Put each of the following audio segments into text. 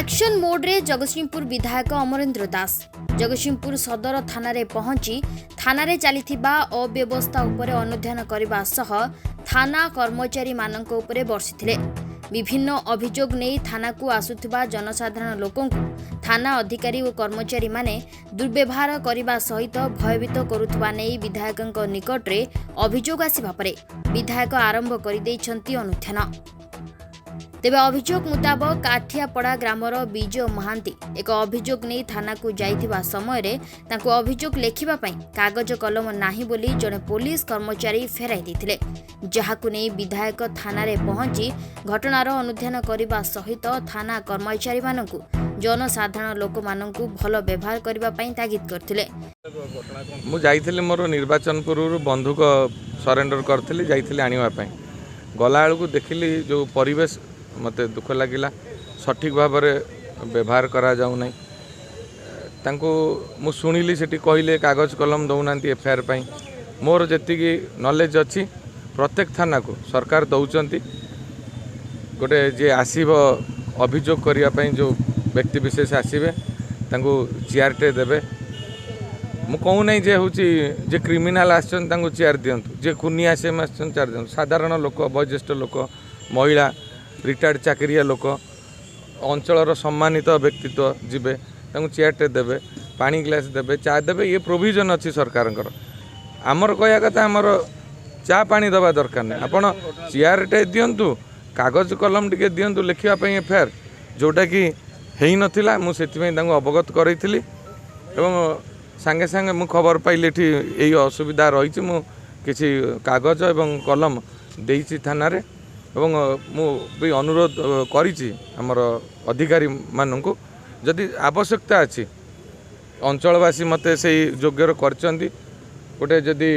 Action mode रे जगतसिंहपुर विधायक अमरेंद्र दास जगतसिंहपुर सदर थाना रे पहुंची थाना रे चलीथिबा अव्यवस्था उपरे अनुध्यान करबा सह थाना कर्मचारी मानक उपरे बर्षिथिले। विभिन्न अभियोग नहीं थाना को आसुथिबा जनसाधारण लोकों थाना अधिकारी और कर्मचारी माने दुर्व्यवहार करने सहित भयभीत करुथबा नहीं विधायक निकट रे अभियोग आसिबा परे विधायक आरंभ कर दैछंती अनुध्यान। तेबे अभियोग मुताबक काठियापड़ा ग्रामर विजय महांती एक अभियोग नहीं थाना को जाइथिबा समय रे तांको अभियोग लेखिबा पई कागज कलम नाही बोली जने पुलिस कर्मचारी फेराई दैथिले, जहाकु नै विधायक थाना रे पहुंची घटनार अनुध्यान करबा सहित थाना कर्मचारी मानकु जनसाधारण लोक मानकु भल व्यवहार करबा पई तागिद करथिले। मु जाइथिले मोर निर्वाचन पूर्व बंधुक सरेंडर करथिले जाइथिले आनिबा पई गला बेलू देखिली जो परिवेश मते दुख लगिला सठिक भाव में व्यवहार करा जाऊ नहीं तांको मु सुनिली सेठी कहले कागज कलम दौना एफआईआर पई मोर जेति नॉलेज अच्छी प्रत्येक थाना को सरकार दौरान गोटे जे आसीब अभियोग करने जो व्यक्ति विशेष आसवे तांको चेयर टे देबे मु कहू नहीं जे हूँ जे क्रिमिनाल आसन चेयर दिंतु जे खुनी आसे चेयर दिंतु साधारण लोक वयोज्येष्ठ लोक महिला रिटायर्ड चाकरिया लोक अंचल सम्मानित व्यक्तित्व जीवे चेयर टे देबे पानी ग्लास देबे चा देबे ये प्रोविजन अच्छी सरकार आमर कहया कथा आमर चा पानी दबा दरकार नहीं आपण चेयर टे दिंतु कागज कलम टिके दिंतु लिखापी एफआईआर जोटा कि हेई नथिला मु सेति अवगत करैथिली एवं सांगे सांगे मु खबर पाइले एठी एई असुविधा रही मु किछि कागज एवं कलम देइछि थाना रे एवं मु भी अनुरोध करिछि हमर अधिकारी माननकु जदि आवश्यकता अछि अंचलवासी मते से योग्यर करचंदी गोटे जदि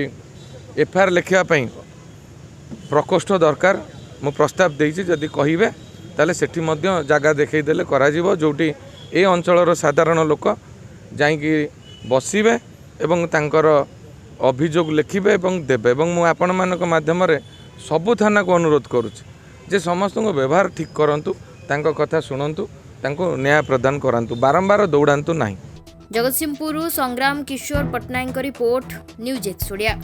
एफआईआर लिखिया पई प्रकोष्ठ दरकार मु प्रस्ताव देइछि जदि कहिबे ताले सेठी मध्य जागा देखै देले करा जिवो जोटी ए अंचलर साधारण लोक जाईकी बसिबे एवं तांकर अभियोग लिखिबे एवं देबे एवं मु आपण मानक माध्यम रे सबु थाना को अनुरोध करुछि जे समस्त को व्यवहार ठीक करंतु तांको कथा सुनंतु तांको न्याय प्रदान करंतु बारंबार दौड़ांतु नाही। Jagatsinghpur Sangram Kishore Patnaik report news X Odia.